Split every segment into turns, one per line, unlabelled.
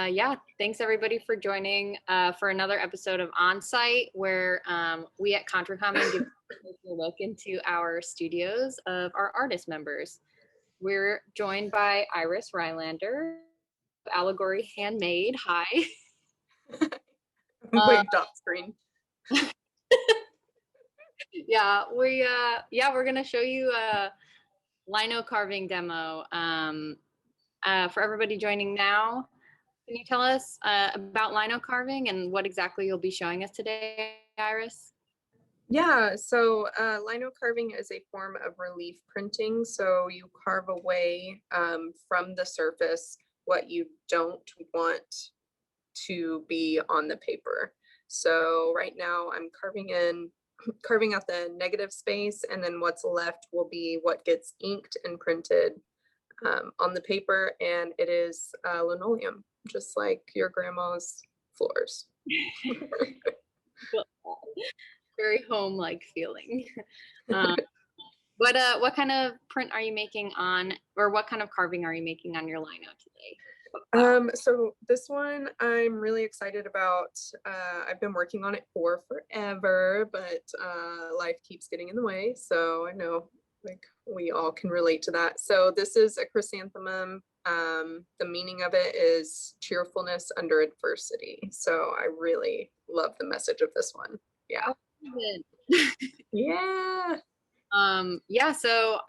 Yeah, thanks everybody for joining for another episode of OnSite, where we at ContraCommon give a look into our studios of our artist members. We're joined by Iris Rylander, Allegory Handmade. Hi.
Waved off screen.
Yeah, we're gonna show you a lino carving demo. For everybody joining now, can you tell us about lino carving and what exactly you'll be showing us today, Iris?
Yeah, so lino carving is a form of relief printing. So you carve away from the surface what you don't want to be on the paper. So right now I'm carving out the negative space, and then what's left will be what gets inked and printed on the paper, and it is linoleum, just like your grandma's floors.
Very home-like feeling. What kind of print are you making on, or what kind of carving are you making on your lino today?
So this one I'm really excited about. I've been working on it for forever, but life keeps getting in the way. So I know like we all can relate to that. So this is a chrysanthemum. The meaning of it is cheerfulness under adversity. So I really love the message of this one. Yeah. Yeah.
Yeah, so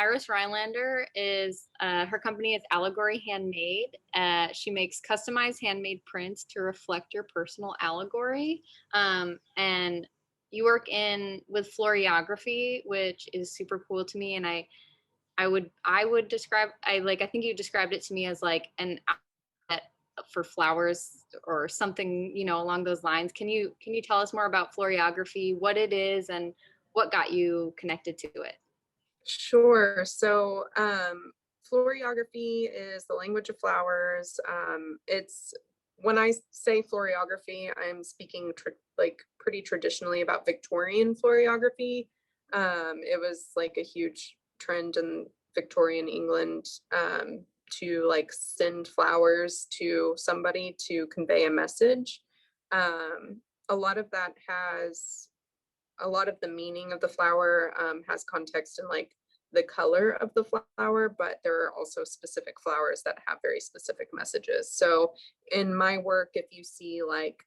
Iris Rylander is, her company is Allegory Handmade. She makes customized handmade prints to reflect your personal allegory. And you work with floriography, which is super cool to me. And I would describe, I think you described it to me as like an outlet for flowers or something, along those lines. Can you tell us more about floriography, what it is, and what got you connected to it?
Sure. So floriography is the language of flowers. It's when I say floriography, I'm speaking pretty traditionally about Victorian floriography. It was like a huge trend in Victorian England to like send flowers to somebody to convey a message. A lot of that has a lot of the meaning of the flower has context in like the color of the flower, but there are also specific flowers that have very specific messages. So in my work, if you see like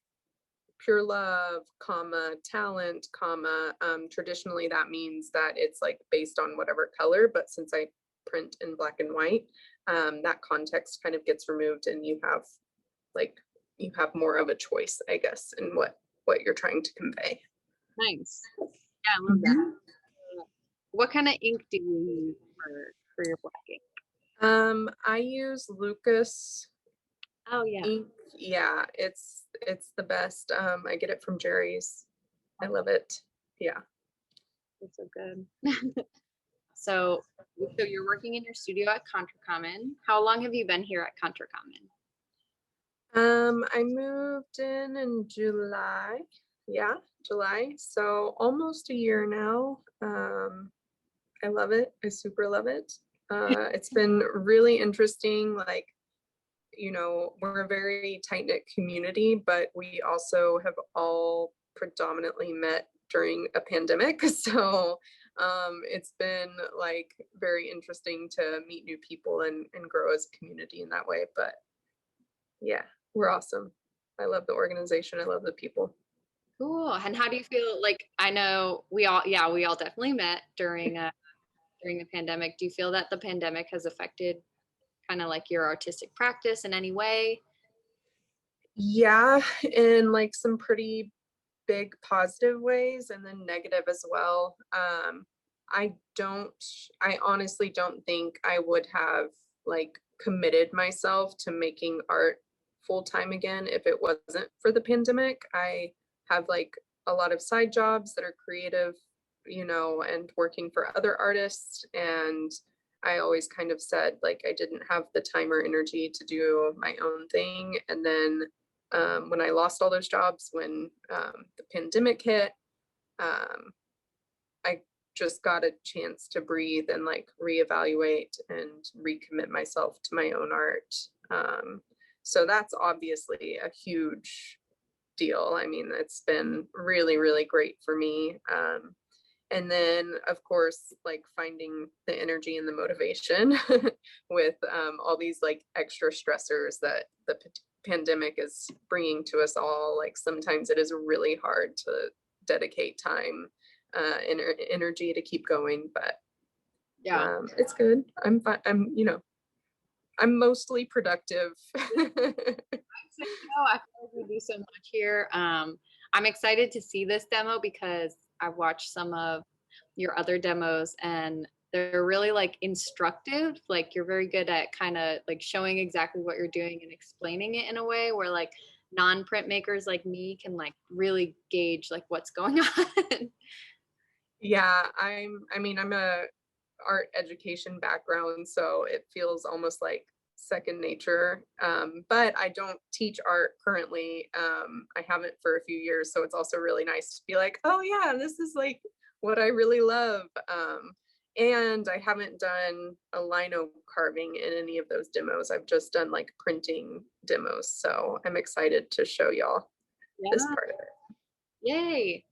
pure love, comma, talent, comma, traditionally that means that it's like based on whatever color, but since I print in black and white, that context kind of gets removed, and you have more of a choice, I guess, in what you're trying to convey.
Nice. Yeah, I love that. What kind of ink do you use for your black ink?
I use Lucas.
Oh yeah.
Ink. Yeah, it's the best. I get it from Jerry's. I love it. Yeah.
It's so good. So you're working in your studio at ContraCommon. How long have you been here at ContraCommon?
I moved in July. Yeah, July. So almost a year now. I love it. I super love it. It's been really interesting. Like, we're a very tight-knit community, but we also have all predominantly met during a pandemic. So it's been like very interesting to meet new people and grow as a community in that way. But yeah, we're awesome. I love the organization. I love the people.
Cool. And how do you feel? Like, I know we all definitely met during the pandemic. Do you feel that the pandemic has affected kind of like your artistic practice in any way?
Yeah, in like some pretty big positive ways, and then negative as well. I honestly don't think I would have like committed myself to making art full time again if it wasn't for the pandemic. I have like a lot of side jobs that are creative, and working for other artists. And I always kind of said like I didn't have the time or energy to do my own thing. And then when I lost all those jobs, when the pandemic hit, I just got a chance to breathe and like reevaluate and recommit myself to my own art. So that's obviously a huge deal. I mean, it's been really, really great for me. And then of course, like finding the energy and the motivation with all these like extra stressors that the pandemic is bringing to us all. Like sometimes it is really hard to dedicate time, energy to keep going, but
Yeah.
it's good. I'm fine. I'm mostly productive.
No, I feel like we do so much here. I'm excited to see this demo because I've watched some of your other demos and they're really like instructive. Like you're very good at kind of like showing exactly what you're doing and explaining it in a way where like non-printmakers like me can like really gauge like what's going on.
Yeah, I'm a art education background, so it feels almost like second nature. But I don't teach art currently. I haven't for a few years, so it's also really nice to be like, oh yeah, this is like what I really love. And I haven't done a lino carving in any of those demos. I've just done like printing demos, so I'm excited to show y'all this
Yeah.
part of it.
Yay.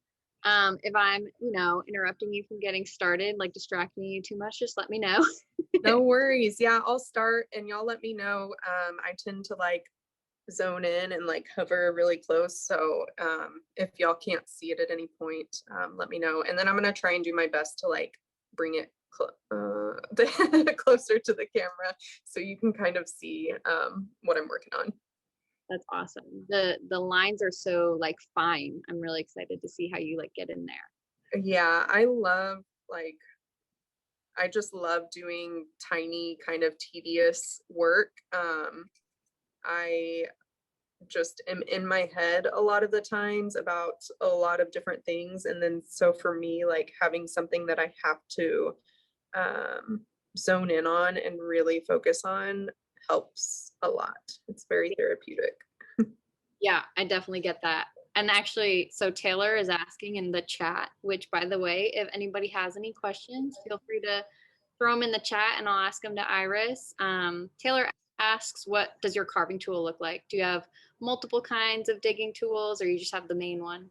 If I'm, interrupting you from getting started, like distracting you too much, just let me know.
No worries. Yeah, I'll start and y'all let me know. I tend to like zone in and like hover really close. So if y'all can't see it at any point, let me know. And then I'm gonna try and do my best to like bring it closer to the camera so you can kind of see what I'm working on.
That's awesome. The lines are so like fine. I'm really excited to see how you like get in there.
Yeah, like I just love doing tiny kind of tedious work. I just am in my head a lot of the times about a lot of different things. And then so for me, like having something that I have to zone in on and really focus on helps a lot. It's very therapeutic.
Yeah, I definitely get that. And actually, so Taylor is asking in the chat, which by the way, if anybody has any questions, feel free to throw them in the chat and I'll ask them to Iris. Taylor asks, what does your carving tool look like? Do you have multiple kinds of digging tools or you just have the main one?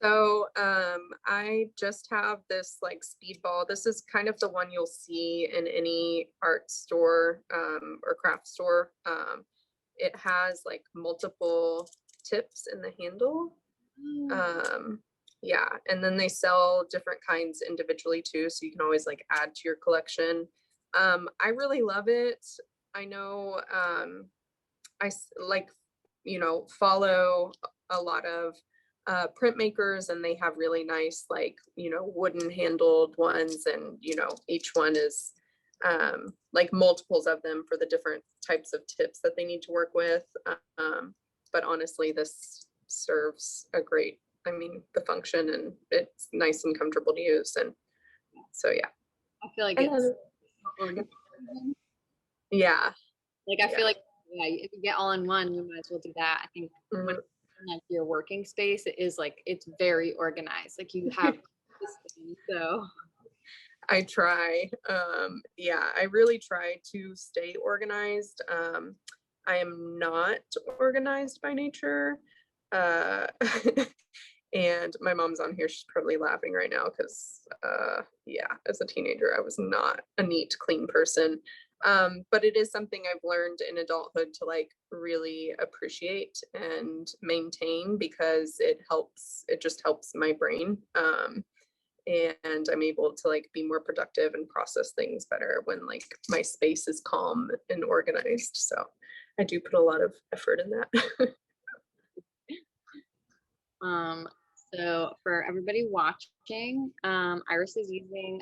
So I just have this like speedball. This is kind of the one you'll see in any art store or craft store. It has like multiple tips in the handle. Yeah, and then they sell different kinds individually too, so you can always like add to your collection. I really love it. I know I like, follow a lot of printmakers and they have really nice like, wooden handled ones, and each one is like multiples of them for the different types of tips that they need to work with. But honestly, this serves the function, and it's nice and comfortable to use. And so, yeah.
I feel like
I
it's
love it.
more organized.
Yeah.
Like I feel like if you get all in one, you might as well do that. I think when
Mhm.
like your working space, it is like it's very organized. Like you have this thing, so
I try. Yeah, I really try to stay organized. I am not organized by nature. Uh, and my mom's on here. She's probably laughing right now because, yeah, as a teenager, I was not a neat, clean person. But it is something I've learned in adulthood to like really appreciate and maintain because it just helps my brain. And I'm able to like be more productive and process things better when like my space is calm and organized. So I do put a lot of effort in that.
um so for everybody watching, Iris is using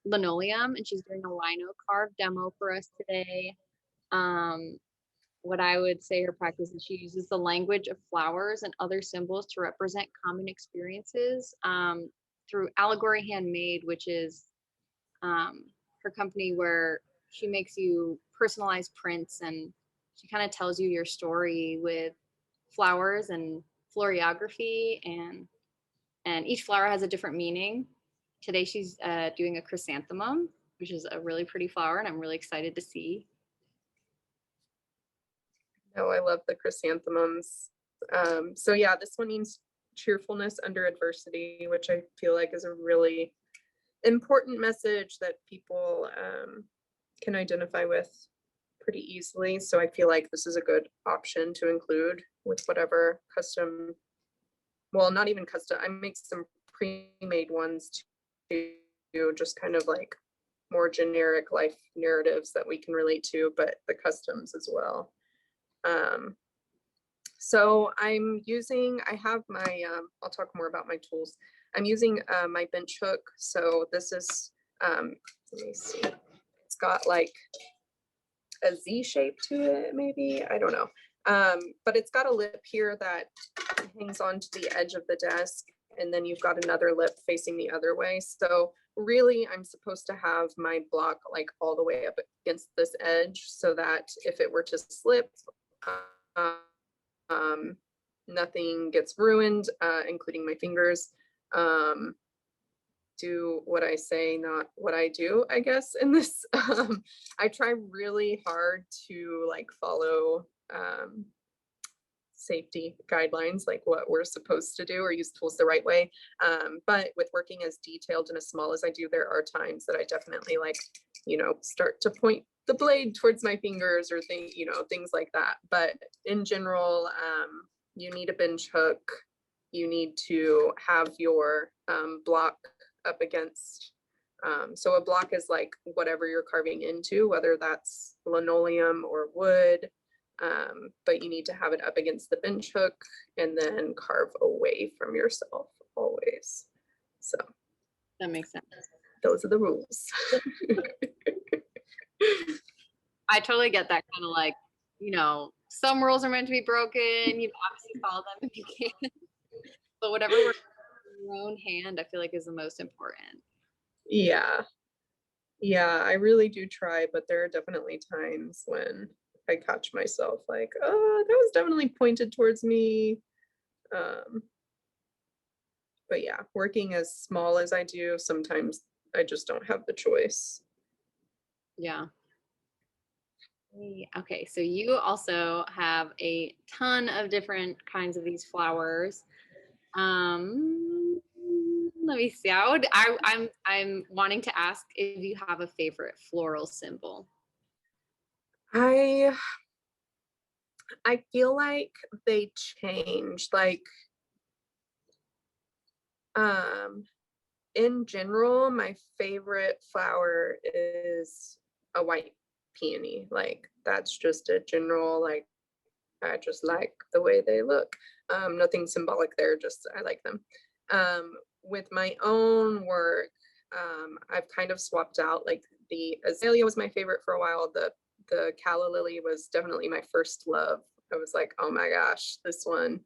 linoleum and she's doing a lino-carve demo for us today. What I would say her practice is she uses the language of flowers and other symbols to represent common experiences through Allegory Handmade, which is her company where she makes you personalized prints and she kind of tells you your story with flowers and floriography, and each flower has a different meaning. Today she's doing a chrysanthemum, which is a really pretty flower and I'm really excited to see.
No, I love the chrysanthemums. So yeah, this one means cheerfulness under adversity, which I feel like is a really important message that people can identify with pretty easily. So I feel like this is a good option to include with whatever custom, well, not even custom, I make some pre-made ones too, just kind of like more generic life narratives that we can relate to, but the customs as well. So I have my, I'll talk more about my tools. I'm using my bench hook. So this is, let me see, it's got like a Z shape to it, maybe, I don't know. But it's got a lip here that hangs onto the edge of the desk. And then you've got another lip facing the other way. So really, I'm supposed to have my block like all the way up against this edge so that if it were to slip, nothing gets ruined, including my fingers. Do what I say, not what I do, I guess, in this. I try really hard to like follow safety guidelines, like what we're supposed to do or use tools the right way. But with working as detailed and as small as I do, there are times that I definitely like, start to point the blade towards my fingers or things like that. But in general, you need a bench hook. You need to have your block up against. So a block is like whatever you're carving into, whether that's linoleum or wood. But you need to have it up against the bench hook and then carve away from yourself always. So
That makes sense.
those are the rules.
I totally get that kind of like, some rules are meant to be broken. You obviously follow them if you can. But whatever works in your own hand, I feel like is the most important.
Yeah. Yeah, I really do try, but there are definitely times when I catch myself like, oh, that was definitely pointed towards me. But yeah, working as small as I do, sometimes I just don't have the choice.
Yeah. Okay, so you also have a ton of different kinds of these flowers. Let me see. I'm wanting to ask if you have a favorite floral symbol.
I feel like they change. Like, in general, my favorite flower is a white peony. Like, that's just a general, like, I just like the way they look. Nothing symbolic there, just I like them. With my own work, I've kind of swapped out, like the azalea was my favorite for a while. The calla lily was definitely my first love. I was like, oh my gosh, this one.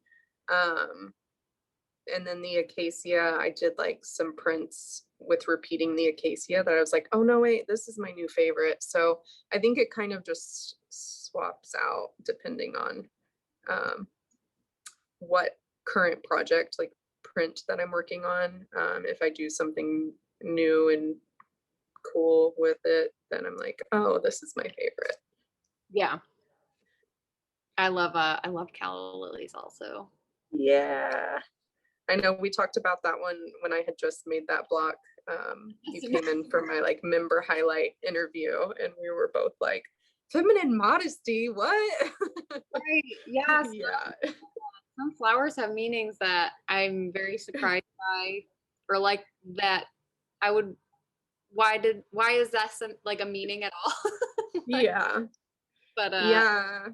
And then the acacia, I did like some prints with repeating the acacia that I was like, oh no, wait, this is my new favorite. So I think it kind of just swaps out depending on what current project, like print that I'm working on. If I do something new and cool with it, then I'm like, oh, this is my favorite.
Yeah. I love calla lilies also.
Yeah. I know we talked about that one when I had just made that block. You came in for my like member highlight interview and we were both like, feminine modesty, what?
Right. Yeah.
Yeah.
Some flowers have meanings that I'm very surprised by, or like that I would. Why is that like a meaning at all? Like,
Yeah.
but
Yeah.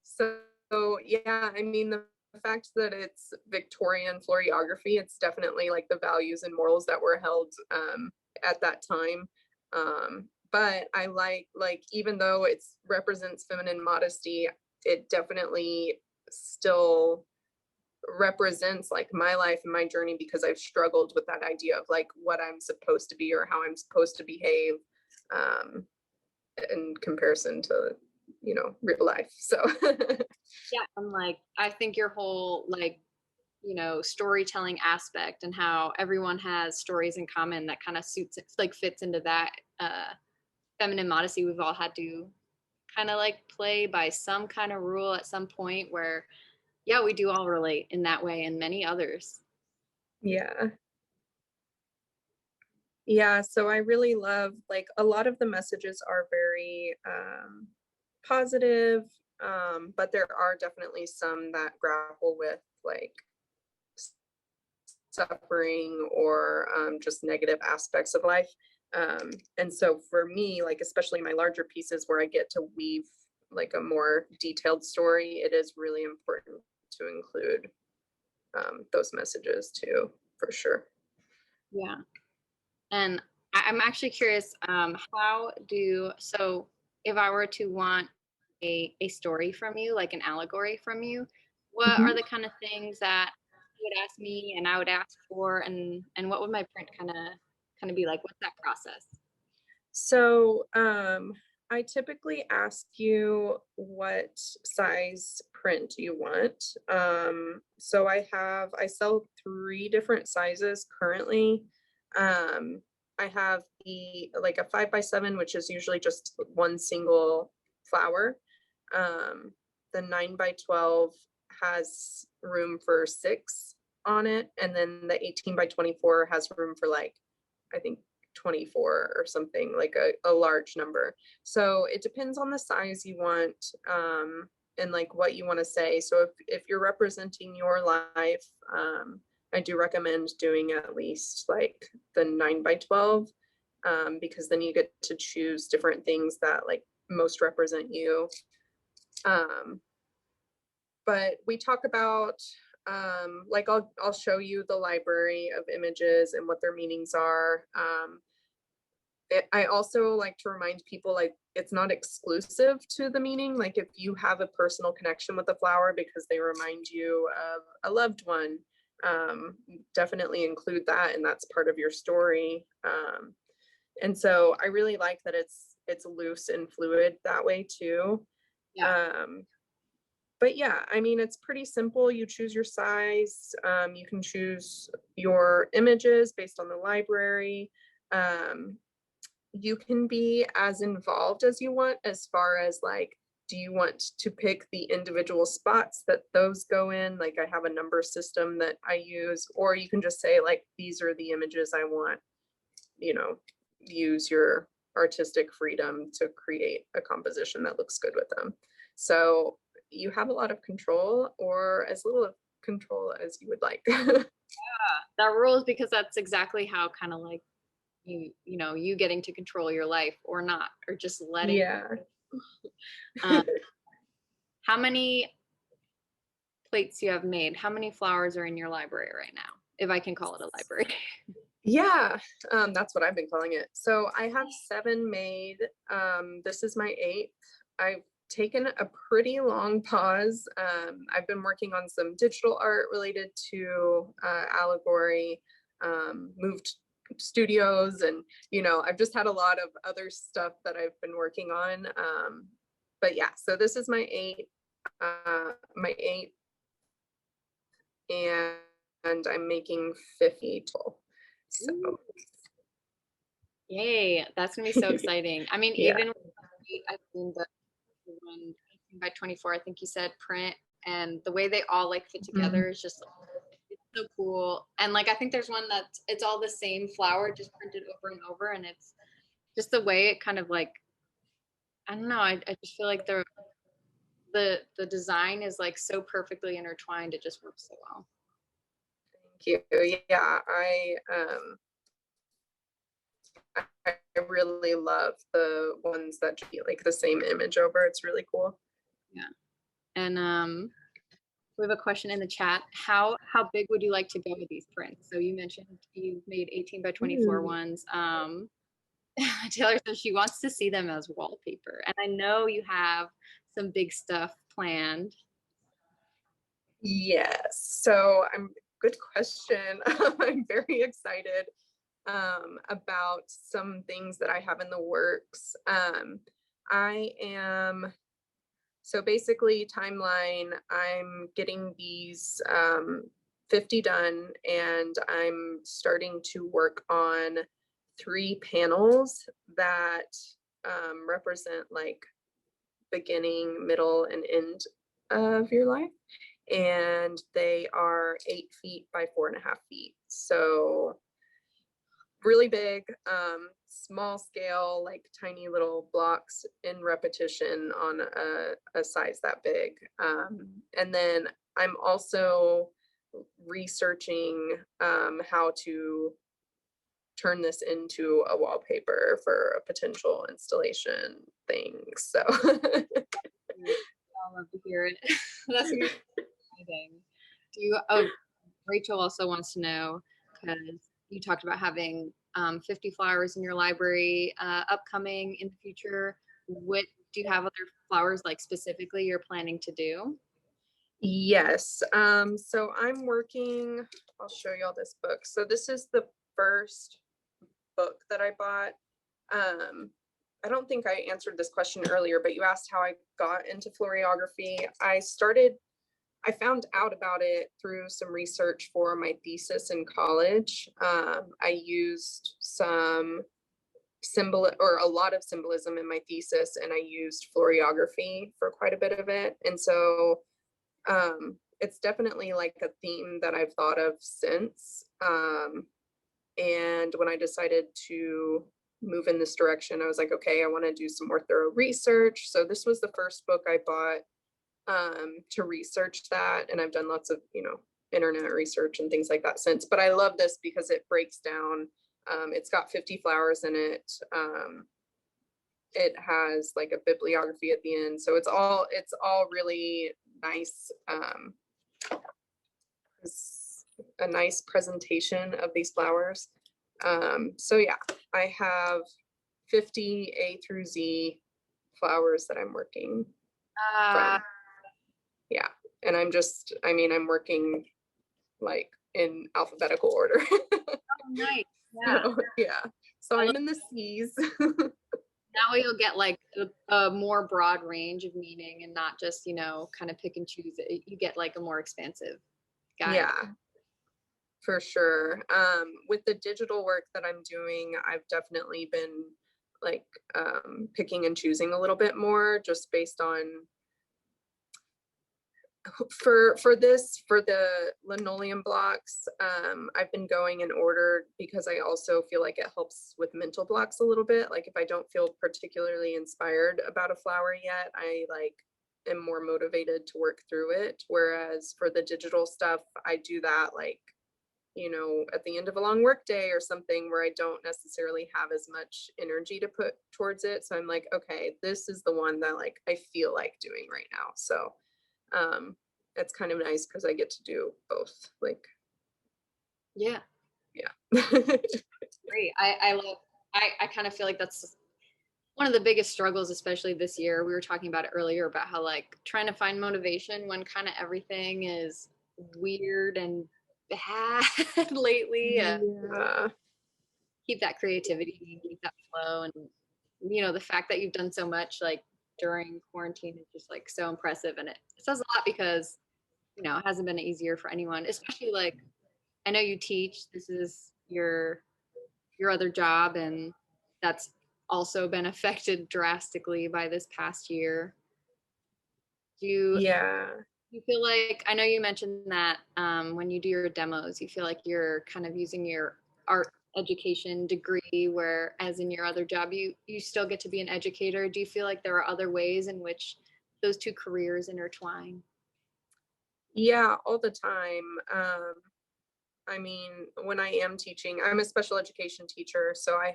So yeah, I mean the fact that it's Victorian floriography, it's definitely like the values and morals that were held at that time. But I like even though it represents feminine modesty, it definitely still represents like my life and my journey because I've struggled with that idea of like what I'm supposed to be or how I'm supposed to behave in comparison to real life. So
yeah, and like I think your whole like storytelling aspect and how everyone has stories in common that kind of fits into that feminine modesty we've all had to kind of like play by some kind of rule at some point where, yeah, we do all relate in that way and many others.
Yeah. Yeah, so I really love, like, a lot of the messages are very positive, but there are definitely some that grapple with like suffering or just negative aspects of life. And so for me, like especially my larger pieces where I get to weave like a more detailed story, it is really important to include those messages too, for sure.
Yeah. And I'm actually curious, so if I were to want a story from you, like an allegory from you, what are
Mhm.
the kind of things that you would ask me and I would ask for, and what would my print kind of be like? What's that process?
So I typically ask you what size print you want. So I sell 3 different sizes currently. Um, I have the like a 5x7, which is usually just one single flower. Um, the 9x12 has room for 6 on it, and then the 18x24 has room for like, I think 24 or something, like a large number. So it depends on the size you want, and like what you want to say. So if you're representing your life, I do recommend doing at least like the 9x12, because then you get to choose different things that like most represent you. Um, but we talk about like I'll show you the library of images and what their meanings are. I also like to remind people like it's not exclusive to the meaning. Like if you have a personal connection with the flower because they remind you of a loved one, definitely include that, and that's part of your story. And so I really like that it's loose and fluid that way too.
Yeah.
Um, but yeah, I mean, it's pretty simple. You choose your size. You can choose your images based on the library. Um, you can be as involved as you want, as far as like, do you want to pick the individual spots that those go in? Like I have a number system that I use, or you can just say like, these are the images I want, you know, use your artistic freedom to create a composition that looks good with them. So you have a lot of control, or as little of control as you would like.
That rules because that's exactly how kind of like you getting to control your life or not, or just letting.
Yeah.
Um, how many plates you have made? How many flowers are in your library right now? If I can call it a library.
Yeah, that's what I've been calling it. So I have 7 made. This is my 8th. I've taken a pretty long pause. I've been working on some digital art related to Allegory, moved studios, and I've just had a lot of other stuff that I've been working on. But yeah, so this is my 8th, and I'm making 50 total. So
Yay, that's gonna be so exciting. I mean,
yeah.
even with I've seen the one 18x24, I think you said print, and the way they all like fit
Mhm.
together is just it's so cool. And like I think there's one that's it's all the same flower, just printed over and over, and it's just the way it kind of like I don't know. I just feel like the design is like so perfectly intertwined. It just works so well.
Thank you. Yeah, I really love the ones that be like the same image over. It's really cool.
Yeah. And we have a question in the chat. How big would you like to go with these prints? So you mentioned you made 18x24
Ooh.
ones. Taylor says she wants to see them as wallpaper, and I know you have some big stuff planned.
Yes. So good question. I'm very excited about some things that I have in the works. I am So basically, timeline, I'm getting these 50 done, and I'm starting to work on 3 panels that represent like beginning, middle, and end of your life. And they are 8 feet by 4.5 feet. So really big, small scale, like tiny little blocks in repetition on a size that big. And then I'm also researching how to turn this into a wallpaper for a potential installation thing. So
I'll love to hear it. That's amazing. Do you, oh, Rachel also wants to know, because you talked about having 50 flowers in your library upcoming in the future. What do you have other flowers like specifically you're planning to do?
yes, so I'm working, I'll show you all this book. So this is the first book that I bought. I don't think I answered this question earlier, but you asked how I got into floriography. I found out about it through some research for my thesis in college. I used some symbol or a lot of symbolism in my thesis, and I used floriography for quite a bit of it. And so it's definitely like a theme that I've thought of since. And when I decided to move in this direction, I was like, okay, I want to do some more thorough research. So this was the first book I bought to research that. And I've done lots of, internet research and things like that since. But I love this because it breaks down. It's got 50 flowers in it. It has like a bibliography at the end. So it's all really nice. A nice presentation of these flowers. So yeah, I have 50 A through Z flowers that I'm working from. Yeah, and I'm working like in alphabetical order.
Oh, nice. Yeah.
So, yeah. So I'm in the C's.
That way you'll get like a more broad range of meaning and not just, kind of pick and choose it. You get like a more expansive guide.
Yeah, for sure. With the digital work that I'm doing, I've definitely been like picking and choosing a little bit more just based on for the linoleum blocks. I've been going in order because I also feel like it helps with mental blocks a little bit. Like if I don't feel particularly inspired about a flower yet, I like am more motivated to work through it. Whereas for the digital stuff, I do that like, at the end of a long work day or something where I don't necessarily have as much energy to put towards it. So I'm like, okay, this is the one that like I feel like doing right now. So it's kind of nice because I get to do both. Like,
yeah. Great. I kind of feel like that's one of the biggest struggles, especially this year. We were talking about it earlier about how like trying to find motivation when kind of everything is weird and bad lately.
Yeah.
Keep that creativity, keep that flow, and the fact that you've done so much like during quarantine is just like so impressive, and it says a lot because it hasn't been easier for anyone, especially like I know you teach. This is your other job, and that's also been affected drastically by this past year. Do you feel like, I know you mentioned that when you do your demos, you feel like you're kind of using your art education degree, whereas in your other job, you still get to be an educator. Do you feel like there are other ways in which those two careers intertwine?
Yeah, all the time. When I am teaching, I'm a special education teacher, so I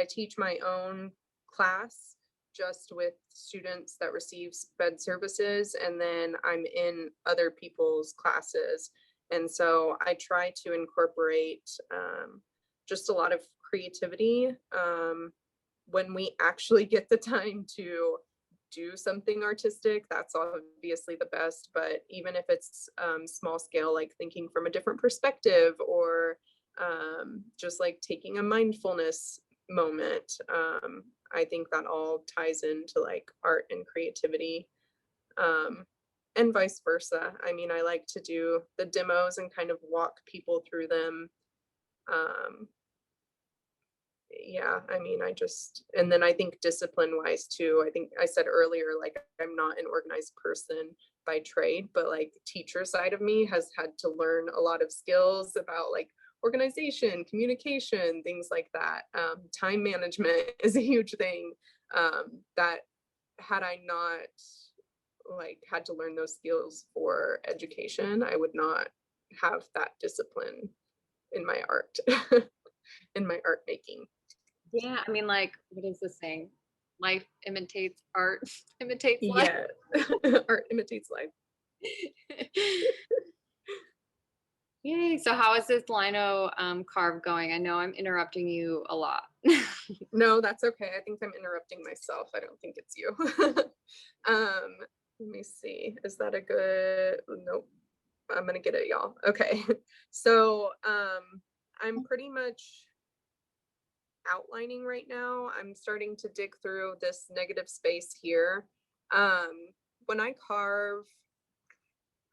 teach my own class just with students that receive SPED services, and then I'm in other people's classes. And so I try to incorporate just a lot of creativity when we actually get the time to do something artistic. That's obviously the best, but even if it's small scale, like thinking from a different perspective, or just like taking a mindfulness moment, I think that all ties into like art and creativity, and vice versa. I like to do the demos and kind of walk people through them, yeah, I mean, and then I think discipline wise too, I think I said earlier, like I'm not an organized person by trade, but like teacher side of me has had to learn a lot of skills about like organization, communication, things like that. Time management is a huge thing, that had I not like had to learn those skills for education, I would not have that discipline in my art, in my art making.
Yeah, I mean, like, what is this saying? Life imitates art, imitates life.
Yeah. Art imitates life.
Yay. So how is this lino carve going? I know I'm interrupting you a lot.
No, that's okay. I think I'm interrupting myself. I don't think it's you. Let me see. Is that a good? Nope. I'm gonna get it, y'all. Okay. So I'm pretty much outlining right now. I'm starting to dig through this negative space here. When I carve,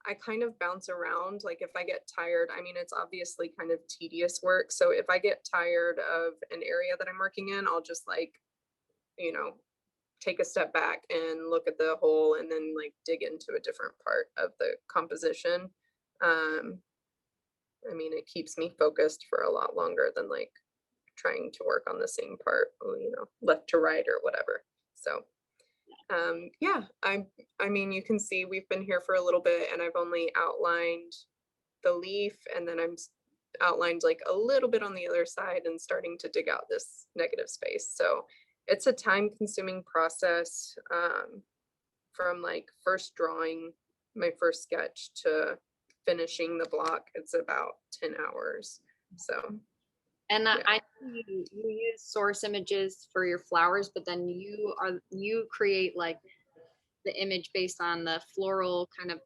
I kind of bounce around. Like if I get tired, I mean, it's obviously kind of tedious work. So if I get tired of an area that I'm working in, I'll just like, you know, take a step back and look at the whole and then like dig into a different part of the composition. Um, I mean, it keeps me focused for a lot longer than like trying to work on the same part, you know, left to right or whatever. So yeah, I mean, you can see we've been here for a little bit and I've only outlined the leaf and then I'm outlined like a little bit on the other side and starting to dig out this negative space. So it's a time consuming process, from like first drawing my first sketch to finishing the block. It's about 10 hours. So
And
yeah.
I know you use source images for your flowers, but then you create like the image based on the floral kind of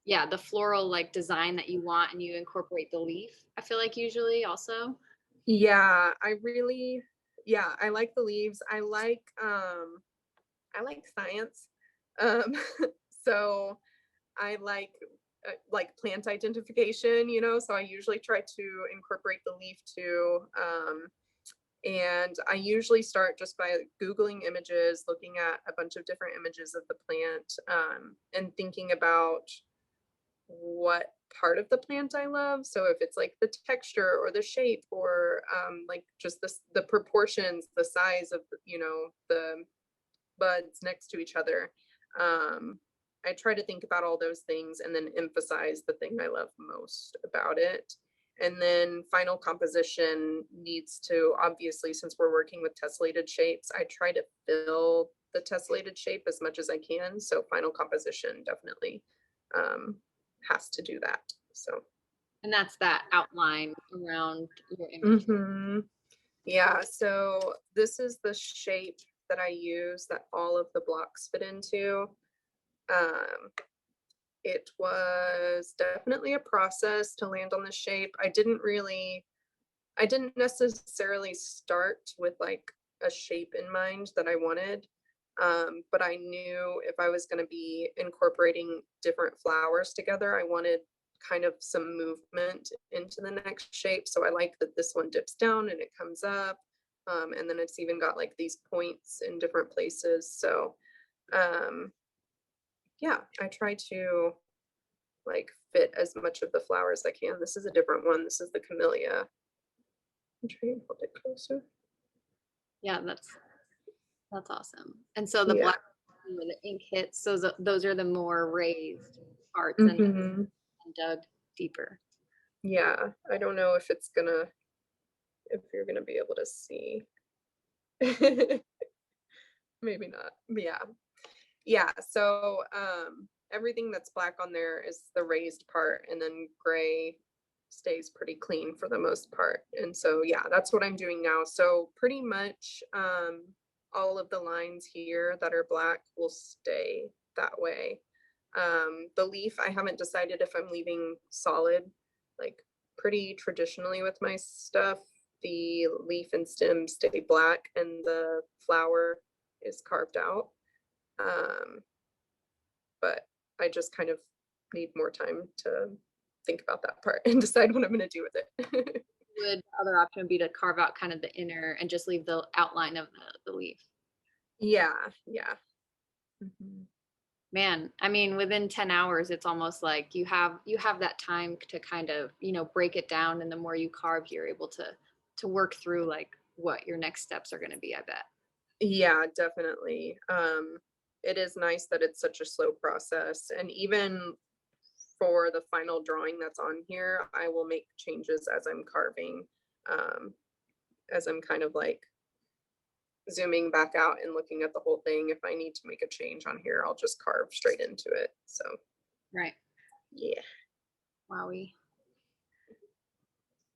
yeah, the floral like design that you want and you incorporate the leaf. I feel like usually also.
Yeah, yeah, I like the leaves. I like science. Um, so I like plant identification, you know, so I usually try to incorporate the leaf too. And I usually start just by Googling images, looking at a bunch of different images of the plant, and thinking about what part of the plant I love. So if it's like the texture or the shape or like just the proportions, the size of, you know, the buds next to each other. I try to think about all those things and then emphasize the thing I love most about it. And then final composition needs to, obviously, since we're working with tessellated shapes, I try to fill the tessellated shape as much as I can. So final composition definitely has to do that. So.
And that's that outline around your image.
Mm-hmm. Yeah, so this is the shape that I use that all of the blocks fit into. It was definitely a process to land on the shape. I didn't necessarily start with like a shape in mind that I wanted. But I knew if I was going to be incorporating different flowers together, I wanted kind of some movement into the next shape. So I like that this one dips down and it comes up. And then it's even got like these points in different places. So yeah, I try to like fit as much of the flower as I can. This is a different one. This is the camellia. I'm trying to hold it closer.
Yeah, that's awesome. And so the
Yeah.
black where the ink hits, those are the more raised parts
Mm-hmm.
and dug deeper.
Yeah, I don't know if you're gonna be able to see. Maybe not. Yeah, so everything that's black on there is the raised part, and then gray stays pretty clean for the most part. And so yeah, that's what I'm doing now. So pretty much all of the lines here that are black will stay that way. The leaf, I haven't decided if I'm leaving solid. Like pretty traditionally with my stuff, the leaf and stem stay black and the flower is carved out. But I just kind of need more time to think about that part and decide what I'm going to do with it.
would the other option would be to carve out kind of the inner and just leave the outline of the leaf.
Yeah, yeah. Mhm.
Man, I mean, within 10 hours, it's almost like you have that time to kind of, break it down. And the more you carve, you're able to work through like what your next steps are going to be, I bet.
Yeah, definitely. It is nice that it's such a slow process. And even for the final drawing that's on here, I will make changes as I'm carving, um, as I'm kind of like zooming back out and looking at the whole thing. If I need to make a change on here, I'll just carve straight into it. So
Right.
yeah.
Wowie.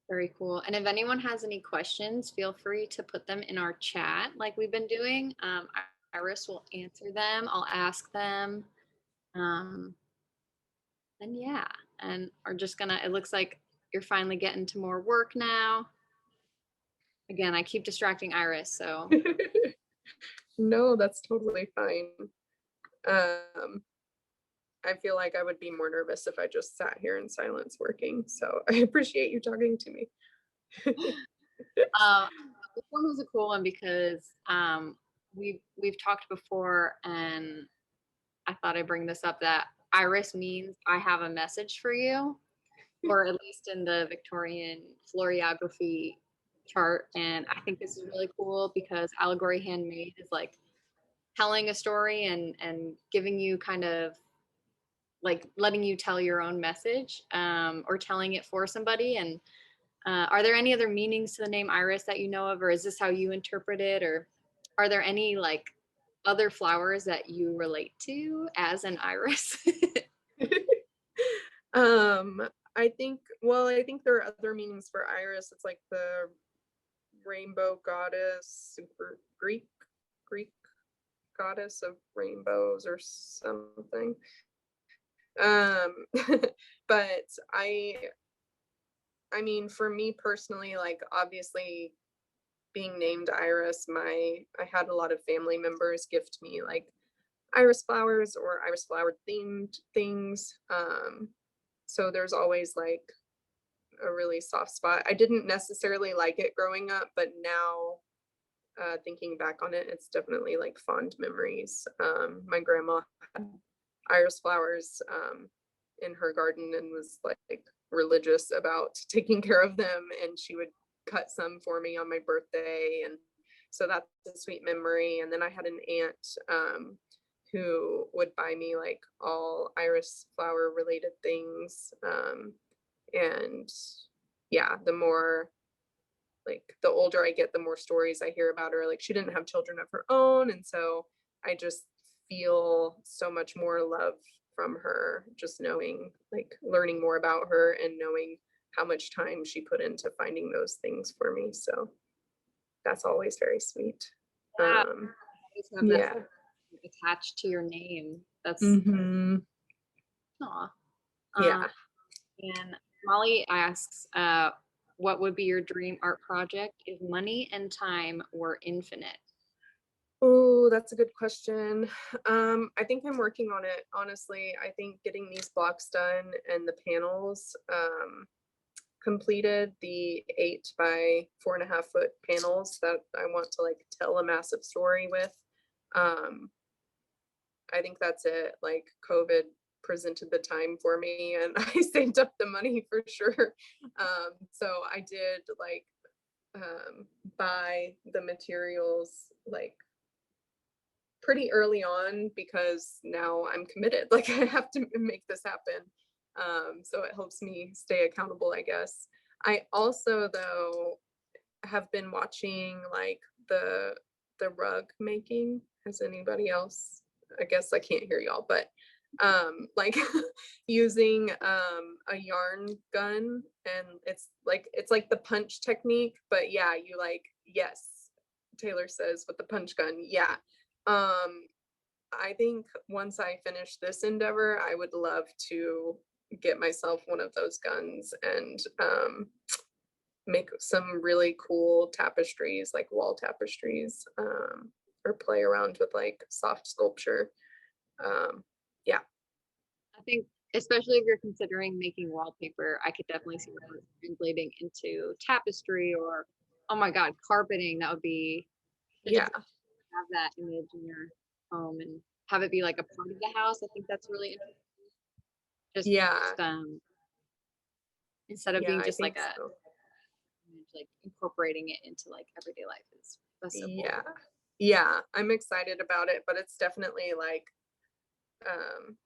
Very cool. And if anyone has any questions, feel free to put them in our chat like we've been doing. Iris will answer them. I'll ask them. Um, and yeah, and are just gonna, it looks like you're finally getting to more work now. Again, I keep distracting Iris, so.
No, that's totally fine. Um, I feel like I would be more nervous if I just sat here in silence working. So I appreciate you talking to me.
Uh, this one was a cool one because we've talked before, and I thought I'd bring this up that Iris means I have a message for you, or at least in the Victorian floriography chart. And I think this is really cool because Allegory Handmade is like telling a story and giving you kind of like letting you tell your own message, or telling it for somebody. And are there any other meanings to the name Iris that you know of, or is this how you interpret it, or are there any like other flowers that you relate to as an iris?
um, I think there are other meanings for Iris. It's like the rainbow goddess, super Greek goddess of rainbows or something. Um, but I mean, for me personally, like obviously being named Iris, I had a lot of family members gift me like iris flowers or iris flower themed things. So there's always like a really soft spot. I didn't necessarily like it growing up, but now thinking back on it, it's definitely like fond memories. My grandma had iris flowers in her garden and was like religious about taking care of them, and she would cut some for me on my birthday, and so that's a sweet memory. And then I had an aunt who would buy me like all iris flower related things, and yeah, the more like the older I get, the more stories I hear about her. Like she didn't have children of her own, and so I just feel so much more love from her, just knowing, like learning more about her and knowing how much time she put into finding those things for me. So that's always very sweet.
Yeah,
Um,
always have that
yeah.
attached to your name. That's
Mm-hmm.
aw.
Yeah.
And Molly asks, what would be your dream art project if money and time were infinite?
Oh, that's a good question. I think I'm working on it, honestly. I think getting these blocks done and the panels completed, the 8 by 4.5 foot panels that I want to like tell a massive story with. Um, I think that's it. Like COVID presented the time for me and I saved up the money for sure. So I did like buy the materials like pretty early on because now I'm committed. Like I have to make this happen. So it helps me stay accountable, I guess. I also though have been watching like the rug making. Has anybody else? I guess I can't hear y'all, but like using a yarn gun, and it's like the punch technique, but yeah, you like, yes, Taylor says with the punch gun, yeah. I think once I finish this endeavor, I would love to get myself one of those guns and make some really cool tapestries, like wall tapestries, or play around with like soft sculpture. Um, yeah.
I think especially if you're considering making wallpaper, I could definitely see that translating into tapestry or, oh my God, carpeting. That would be such a
Yeah.
great have that image in your home and have it be like a part of the house. I think that's really interesting. Just
Yeah.
instead of
Yeah,
being
I
just like
think
a
so.
image, like incorporating it into like everyday life is that's so cool.
Yeah. Yeah, I'm excited about it, but it's definitely like um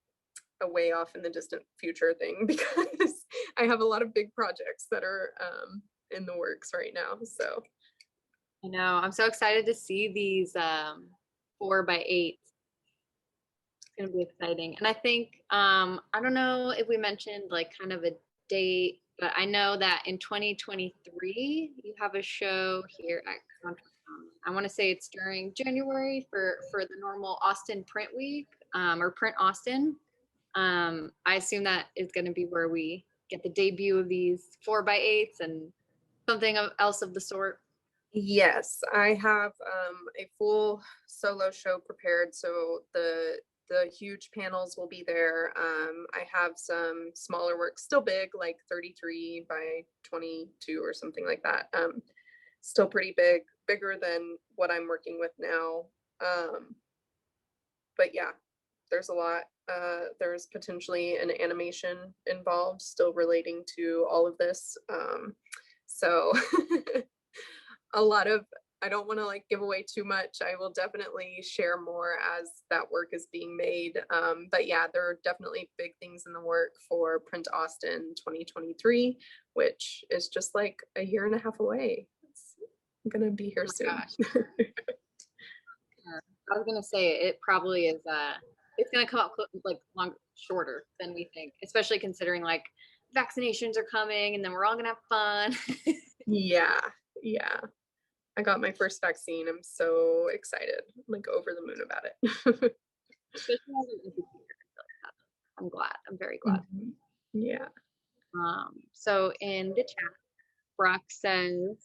a way off in the distant future thing because I have a lot of big projects that are in the works right now. So
I know. I'm so excited to see these 4x8. It's gonna be exciting. And I think I don't know if we mentioned like kind of a date, but I know that in 2023 you have a show here at Contra. I want to say it's during January for the normal Austin Print Week or Print Austin. I assume that is going to be where we get the debut of these 4x8s and something else of the sort.
yes, I have a full solo show prepared. So the huge panels will be there. I have some smaller work, still big, like 33 by 22 or something like that. Still pretty big, bigger than what I'm working with now. But yeah, there's a lot. There's potentially an animation involved, still relating to all of this. So a lot of, I don't want to like give away too much. I will definitely share more as that work is being made. But yeah, there are definitely big things in the work for Print Austin 2023, which is just like a year and a half away. It's gonna be
Oh
here
my
soon.
gosh. I was gonna say it probably is it's gonna come out like shorter than we think, especially considering like vaccinations are coming and then we're all gonna have fun.
Yeah, yeah. I got my first vaccine. I'm so excited, I'm like over the moon about it.
Especially as an educator. I'm glad. I'm very glad.
Mhm. Yeah.
So in the chat, Brock says,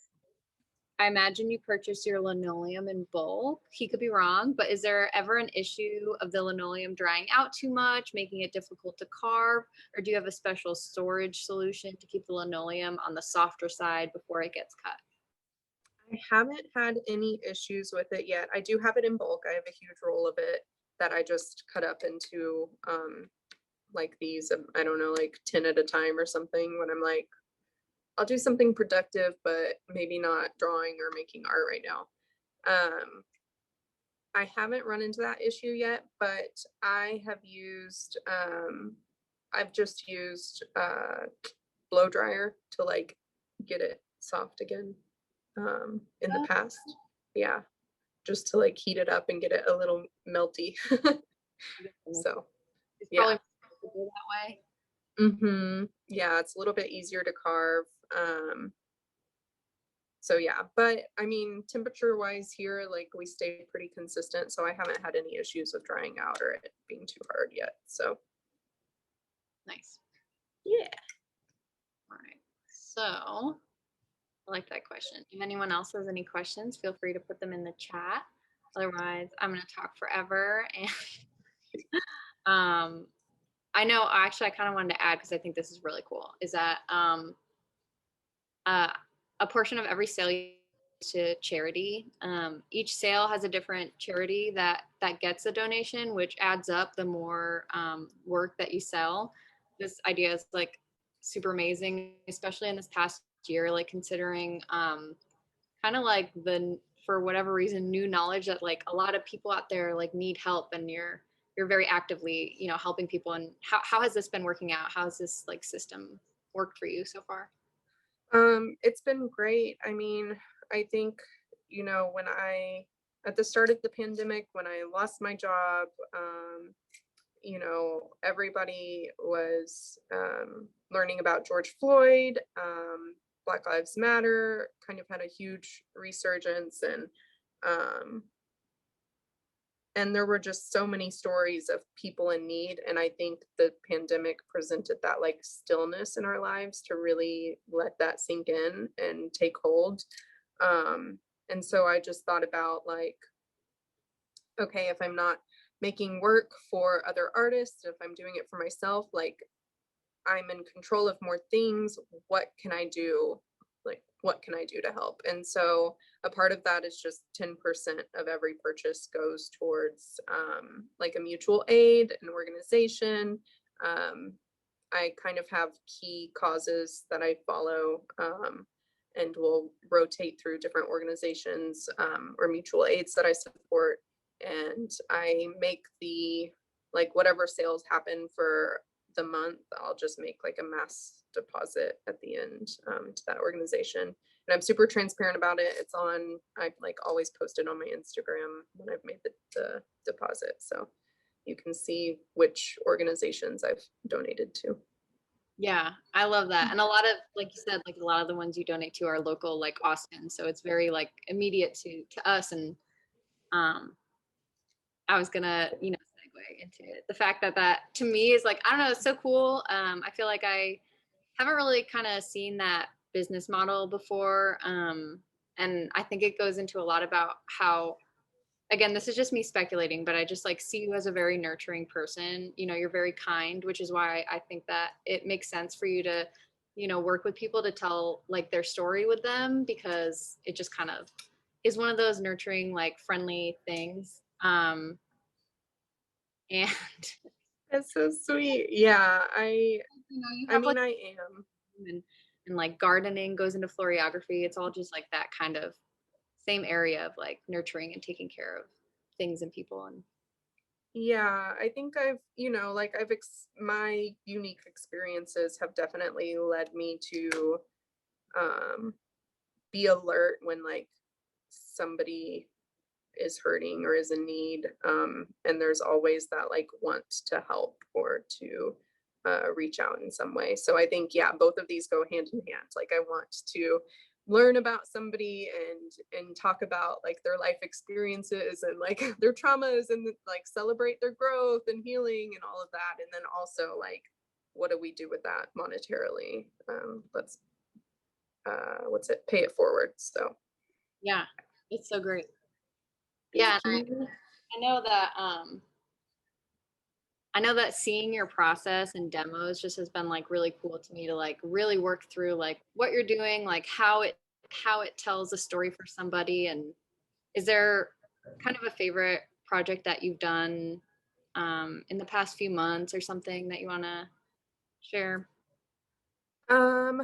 I imagine you purchase your linoleum in bulk. He could be wrong, but is there ever an issue of the linoleum drying out too much, making it difficult to carve? Or do you have a special storage solution to keep the linoleum on the softer side before it gets cut?
I haven't had any issues with it yet. I do have it in bulk. I have a huge roll of it that I just cut up into like these, I don't know, like 10 at a time or something when I'm like, I'll do something productive, but maybe not drawing or making art right now. Um, I haven't run into that issue yet, but I've just used blow dryer to like get it soft again in the past. Yeah, just to like heat it up and get it a little melty. So
It's
yeah.
probably that way.
Yeah, it's a little bit easier to carve. So yeah, but I mean, temperature wise here, like we stay pretty consistent. So I haven't had any issues with drying out or it being too hard yet. So
Nice.
yeah.
All right. So I like that question. If anyone else has any questions, feel free to put them in the chat. Otherwise, I'm going to talk forever. And I know, actually, I kind of wanted to add because I think this is really cool. Is that uh, a portion of every sale to charity. Each sale has a different charity that gets a donation, which adds up the more work that you sell. This idea is like super amazing, especially in this past year, like considering kind of like the for whatever reason new knowledge that like a lot of people out there like need help and you're very actively helping people. And how has this been working out? How has this like system worked for you so far?
It's been great. I mean, I think, when at the start of the pandemic, when I lost my job, everybody was learning about George Floyd, Black Lives Matter kind of had a huge resurgence, um, and there were just so many stories of people in need. And I think the pandemic presented that like stillness in our lives to really let that sink in and take hold. And so I just thought about like, okay, if I'm not making work for other artists, if I'm doing it for myself, like I'm in control of more things. What can I do? Like, what can I do to help? And so a part of that is just 10% of every purchase goes towards like a mutual aid, an organization. I kind of have key causes that I follow, and will rotate through different organizations or mutual aids that I support. And I make the, like, whatever sales happen for the month, I'll just make like a mass deposit at the end to that organization. And I'm super transparent about it. It's on, I've like always posted on my Instagram when I've made the deposit. So you can see which organizations I've donated to.
Yeah, I love that. And a lot of, like you said, like a lot of the ones you donate to are local, like Austin. So it's very like immediate to us. And I was gonna, segue into it. The fact that to me is like, I don't know, it's so cool. I feel like I haven't really kind of seen that business model before. And I think it goes into a lot about how, again, this is just me speculating, but I just like see you as a very nurturing person. You're very kind, which is why I think that it makes sense for you to, work with people to tell like their story with them, because it just kind of is one of those nurturing, like friendly things. And
That's so sweet. Yeah,
you
I
have
mean,
like,
I am.
and like gardening goes into floriography. It's all just like that kind of same area of like nurturing and taking care of things and people. And
Yeah, I think I've, like my unique experiences have definitely led me to um be alert when like somebody is hurting or is in need. And there's always that like want to help or to reach out in some way. So I think, yeah, both of these go hand in hand. Like I want to learn about somebody and talk about like their life experiences and like their traumas and like celebrate their growth and healing and all of that. And then also like, what do we do with that monetarily? Let's what's it, pay it forward. So
yeah, it's so great. Yeah,
thank
and
you.
I know that seeing your process and demos just has been like really cool to me to like really work through like what you're doing, like how it tells a story for somebody. And is there kind of a favorite project that you've done in the past few months or something that you want to share?
um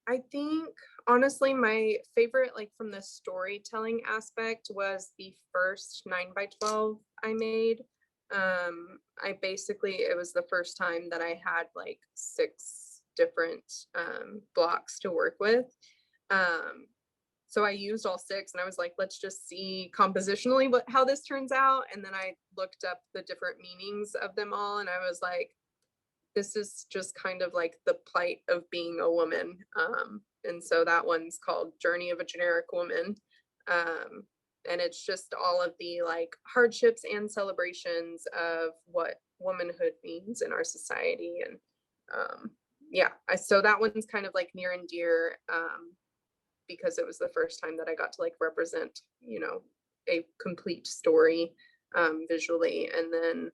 I think honestly, my favorite, like from the storytelling aspect, was the first 9x12 I made. I basically, it was the first time that I had like 6 different blocks to work with. Um, so I used all 6 and I was like, let's just see compositionally how this turns out. And then I looked up the different meanings of them all and I was like, this is just kind of like the plight of being a woman. And so that one's called Journey of a Generic Woman. And it's just all of the like hardships and celebrations of what womanhood means in our society. And yeah, so that one's kind of like near and dear because it was the first time that I got to like represent, a complete story visually. And then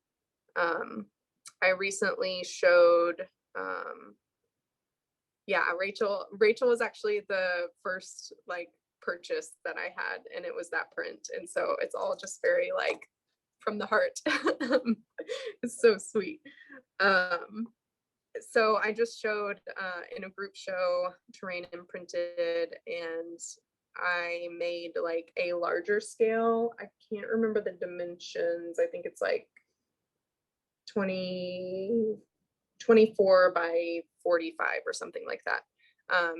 I recently showed, yeah, Rachel was actually the first like purchase that I had, and it was that print. And so it's all just very like from the heart. It's so sweet. So I just showed in a group show, Terrain Imprinted, and I made like a larger scale. I can't remember the dimensions. I think it's like 24 by 45 or something like that.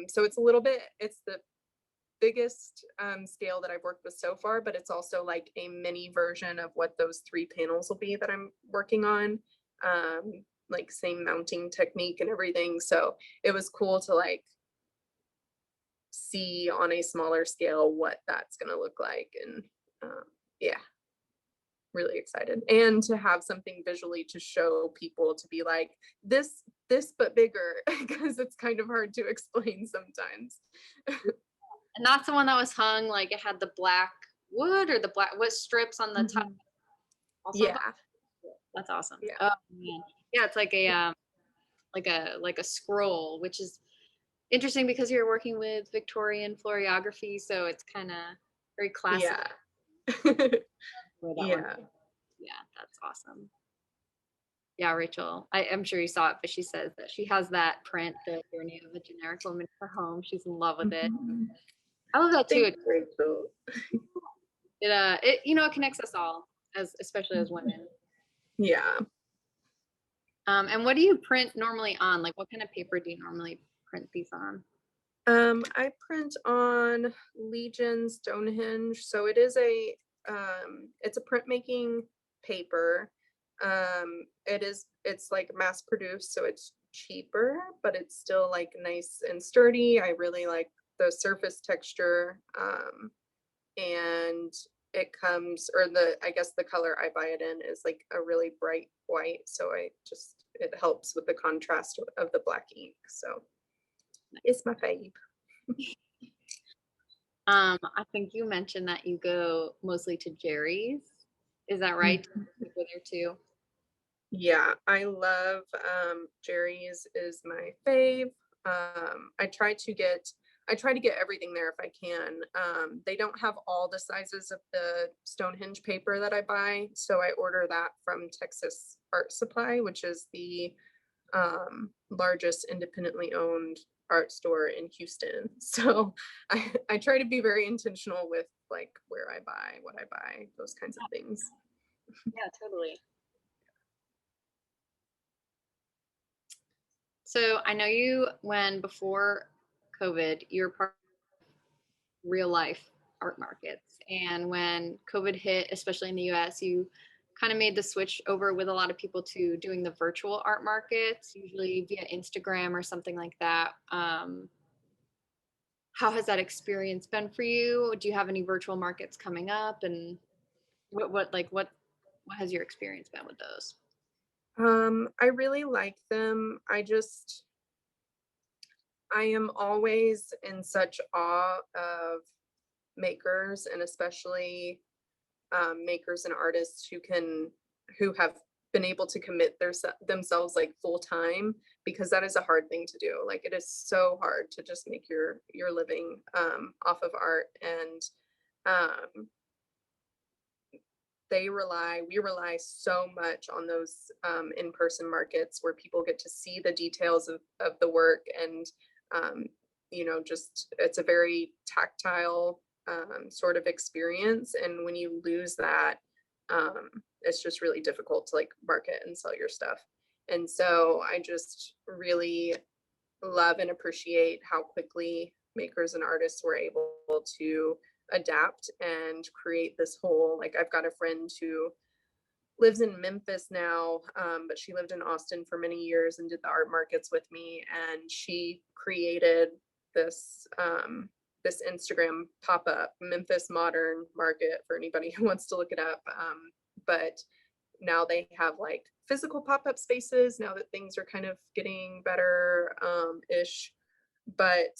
So it's the biggest scale that I've worked with so far, but it's also like a mini version of what those 3 panels will be that I'm working on. Like same mounting technique and everything. So it was cool to like see on a smaller scale what that's going to look like. And yeah, really excited, and to have something visually to show people to be like this but bigger, because it's kind of hard to explain sometimes.
And that's the one that was hung, like it had the black wood or the black what strips on the top. Also,
Yeah,
That's awesome.
Yeah.
Oh man. Yeah, it's like a scroll, which is interesting because you're working with Victorian floriography, so it's kind of very classic
Yeah.
where that one.
Yeah.
Yeah, that's awesome. Yeah, Rachel, I'm sure you saw it, but she says that she has that print, The Journey of a Generic Woman in her home. She's in love with it.
Mhm.
I love that too.
Thanks, Rachel.
It connects us all, especially as women.
Yeah.
And what do you print normally on? Like, what kind of paper do you normally print these on?
I print on Legion Stonehenge, so it is it's a printmaking paper. It's like mass produced, so it's cheaper, but it's still like nice and sturdy. I really like the surface texture. And it comes, or I guess the color I buy it in is like a really bright white, so it helps with the contrast of the black ink. So it's my fave.
I think you mentioned that you go mostly to Jerry's. Is that right?
Mhm.
You go there too.
Yeah, I love Jerry's is my fave. I try to get everything there if I can. They don't have all the sizes of the Stonehenge paper that I buy, so I order that from Texas Art Supply, which is the largest independently owned art store in Houston. So I try to be very intentional with like where I buy, what I buy, those kinds of things.
Yeah, totally. So I know before COVID, you were part of real life art markets. And when COVID hit, especially in the US, you kind of made the switch over with a lot of people to doing the virtual art markets, usually via Instagram or something like that. How has that experience been for you? Do you have any virtual markets coming up? And what has your experience been with those?
I really like them. I am always in such awe of makers, and especially makers and artists who have been able to commit themselves like full time, because that is a hard thing to do. Like it is so hard to just make your living off of art, and um, we rely so much on those in-person markets where people get to see the details of the work, and um, just it's a very tactile sort of experience. And when you lose that, it's just really difficult to like market and sell your stuff. And so I just really love and appreciate how quickly makers and artists were able to adapt and create this whole, like, I've got a friend who lives in Memphis now, but she lived in Austin for many years and did the art markets with me, and she created this this Instagram pop-up Memphis Modern Market for anybody who wants to look it up. But now they have like physical pop-up spaces now that things are kind of getting better ish. But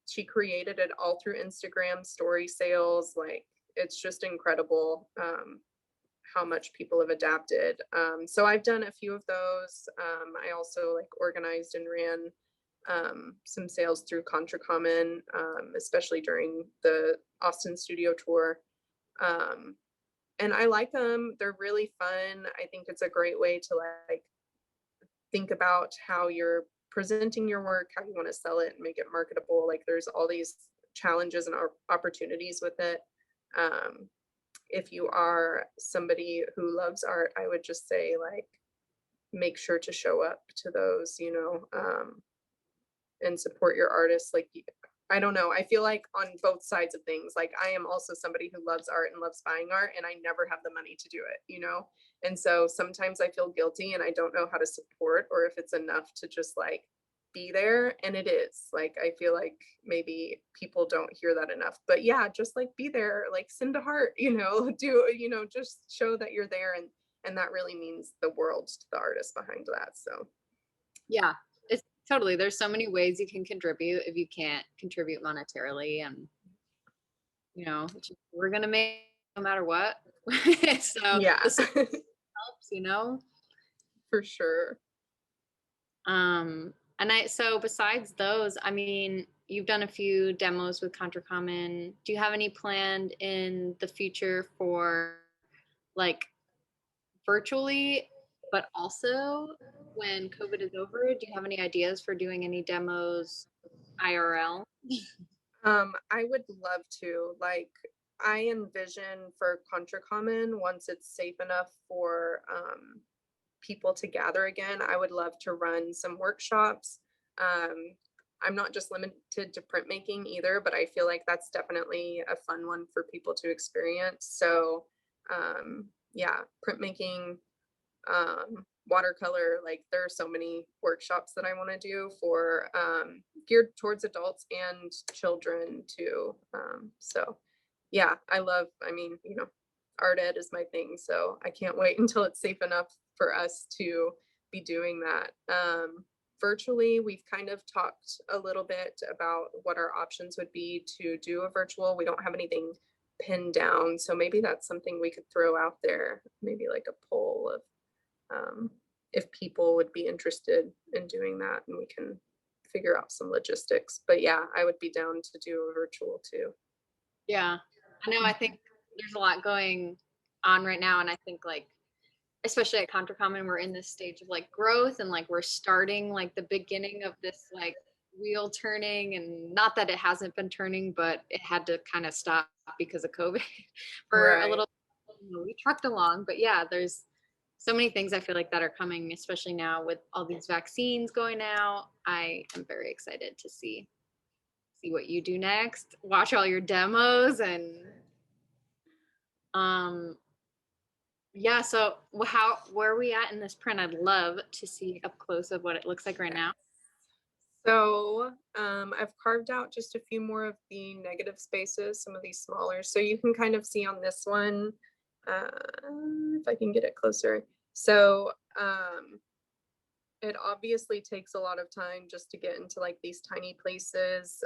she created it all through Instagram story sales. Like it's just incredible how much people have adapted. So I've done a few of those. I also like organized and ran some sales through Contra Common, especially during the Austin studio tour. And I like them. They're really fun. I think it's a great way to like think about how you're presenting your work, how you want to sell it and make it marketable. Like there's all these challenges and opportunities with it. If you are somebody who loves art, I would just say like make sure to show up to those, and support your artists. Like I don't know, I feel like on both sides of things, like I am also somebody who loves art and loves buying art, and I never have the money to do it. And so sometimes I feel guilty and I don't know how to support, or if it's enough to just like be there. And it is like I feel like maybe people don't hear that enough, but yeah, just like be there, like send a heart, just show that you're there, and that really means the world to the artist behind that. So
Yeah, it's totally. There's so many ways you can contribute if you can't contribute monetarily, and we're gonna make no matter what. So
yeah.
you know?
For sure.
So besides those, I mean, you've done a few demos with Contra Common. Do you have any planned in the future for like virtually, but also when COVID is over, do you have any ideas for doing any demos IRL?
I would love to, like, I envision for Contra Common, once it's safe enough for people to gather again, I would love to run some workshops. I'm not just limited to printmaking either, but I feel like that's definitely a fun one for people to experience. So yeah, printmaking, watercolor, like there are so many workshops that I want to do for geared towards adults and children too. So yeah, I mean, art ed is my thing, so I can't wait until it's safe enough for us to be doing that. Virtually, we've kind of talked a little bit about what our options would be to do a virtual. We don't have anything pinned down, so maybe that's something we could throw out there, maybe like a poll of if people would be interested in doing that, and we can figure out some logistics. But yeah, I would be down to do a virtual too.
Yeah. I know, I think there's a lot going on right now, and I think like especially at Contra Common, we're in this stage of like growth, and like we're starting like the beginning of this like wheel turning, and not that it hasn't been turning, but it had to kind of stop because of COVID for a
Right.
little, we trucked along. But yeah, there's so many things I feel like that are coming, especially now with all these vaccines going out. I am very excited to see what you do next, watch all your demos, and um yeah, so where are we at in this print? I'd love to see up close of what it looks like right now.
So I've carved out just a few more of the negative spaces, some of these smaller. So you can kind of see on this one, if I can get it closer. So it obviously takes a lot of time just to get into like these tiny places.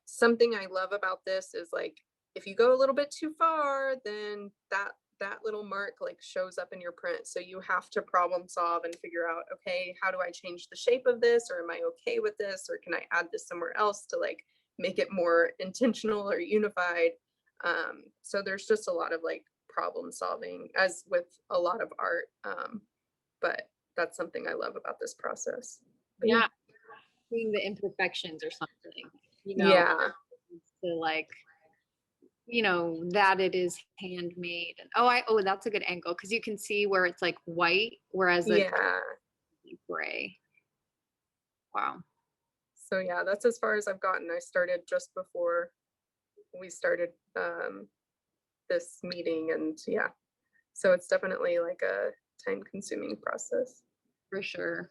Something I love about this is like, if you go a little bit too far, then that little mark like shows up in your print. So you have to problem solve and figure out, okay, how do I change the shape of this? Or am I okay with this? Or can I add this somewhere else to like make it more intentional or unified? So there's just a lot of like problem solving, as with a lot of art. But that's something I love about this process. But
Yeah, seeing the imperfections or something,
yeah,
to like, that it is handmade. And that's a good angle, because you can see where it's like white, whereas it's
yeah.
gray. Wow.
So yeah, that's as far as I've gotten. I started just before we started this meeting, and yeah, so it's definitely like a time-consuming process.
For sure.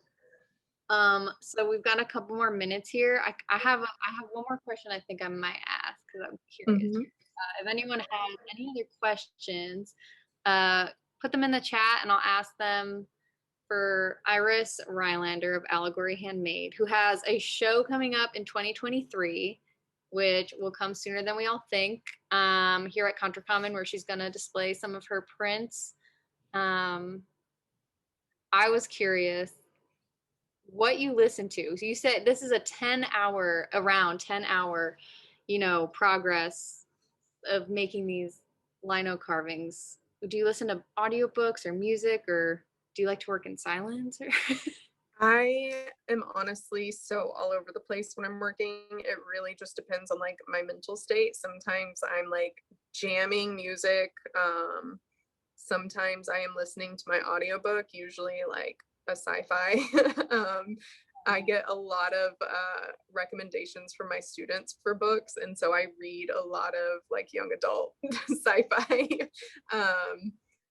So we've got a couple more minutes here. I have one more question I think I might ask, because I'm curious.
Mm-hmm.
If anyone has any other questions, put them in the chat and I'll ask them for Iris Rylander of Allegory Handmade, who has a show coming up in 2023, which will come sooner than we all think, here at Contra Common, where she's going to display some of her prints. I was curious what you listen to. So you said this is a around 10 hour, progress of making these lino carvings. Do you listen to audiobooks or music, or do you like to work in silence? Or
I am honestly so all over the place when I'm working. It really just depends on like my mental state. Sometimes I'm like jamming music. Sometimes I am listening to my audiobook, usually like a sci-fi. I get a lot of recommendations from my students for books, and so I read a lot of like young adult sci-fi.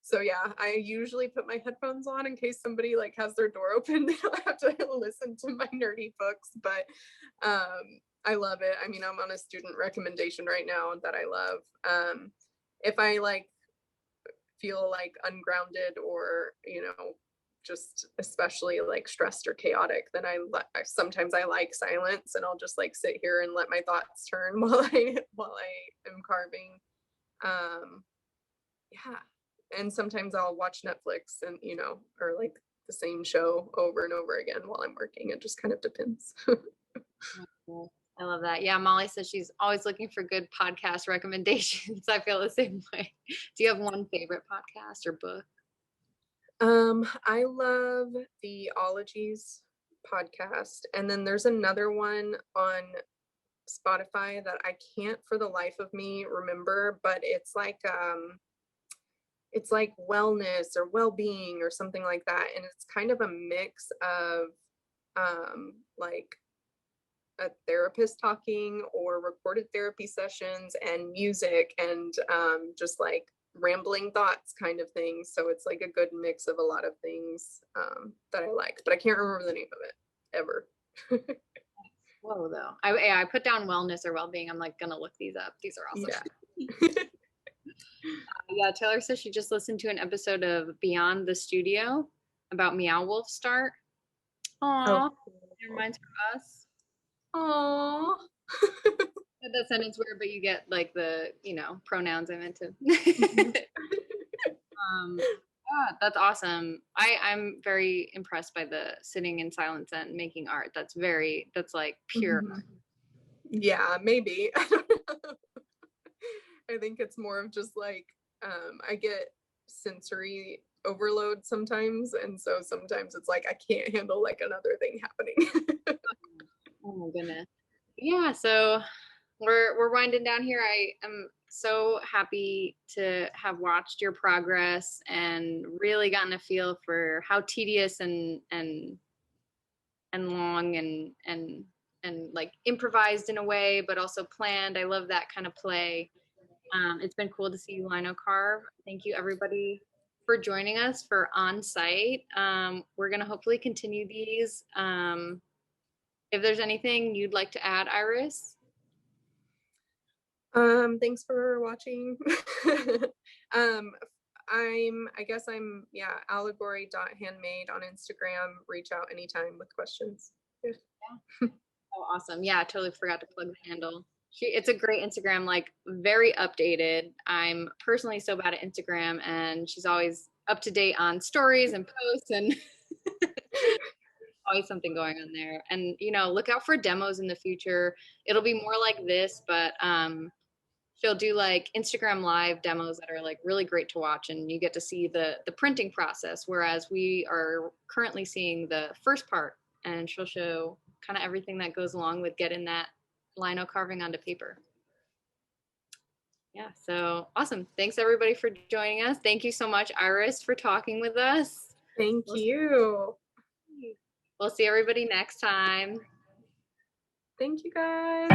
So yeah, I usually put my headphones on in case somebody like has their door open. They don't have to listen to my nerdy books, but I love it. I mean, I'm on a student recommendation right now that I love. If I like feel like ungrounded, or just especially like stressed or chaotic, then sometimes I like silence, and I'll just like sit here and let my thoughts turn while I am carving. Yeah, and sometimes I'll watch Netflix and, or like the same show over and over again while I'm working. It just kind of depends.
Cool. I love that. Yeah, Molly says she's always looking for good podcast recommendations. I feel the same way. Do you have one favorite podcast or book?
I love the Ologies podcast, and then there's another one on Spotify that I can't for the life of me remember, but it's like wellness or well-being or something like that, and it's kind of a mix of like a therapist talking or recorded therapy sessions and music and just like rambling thoughts kind of thing. So it's like a good mix of a lot of things that I like, but I can't remember the name of it ever.
Whoa, though. I put down wellness or well-being. I'm like gonna look these up. These are awesome.
Yeah.
Yeah, Taylor says she just listened to an episode of Beyond the Studio about Meow Wolf start. Aww. Oh. It reminds me of us.
Aww.
That sentence weird, but you get like the, pronouns I meant to. Yeah, that's awesome. I'm very impressed by the sitting in silence and making art. That's like pure.
Mm-hmm. Yeah, maybe. I think it's more of just like, I get sensory overload sometimes. And so sometimes it's like, I can't handle like another thing happening.
Oh my goodness. Yeah. So we're winding down here. I am so happy to have watched your progress and really gotten a feel for how tedious and long and like improvised in a way, but also planned. I love that kind of play. It's been cool to see you lino-carve. Thank you everybody for joining us for OnSite. We're gonna hopefully continue these. If there's anything you'd like to add, Iris?
Thanks for watching. I'm allegory.handmade on Instagram. Reach out anytime with questions.
Yeah. Oh, awesome. Yeah, I totally forgot to plug the handle. It's a great Instagram, like very updated. I'm personally so bad at Instagram, and she's always up to date on stories and posts and always something going on there. And, look out for demos in the future. It'll be more like this, but she'll do like Instagram live demos that are like really great to watch, and you get to see the printing process, whereas we are currently seeing the first part, and she'll show kind of everything that goes along with getting that lino carving onto paper. Yeah, so awesome. Thanks everybody for joining us. Thank you so much, Iris, for talking with us.
Thank you.
We'll see everybody next time.
Thank you guys.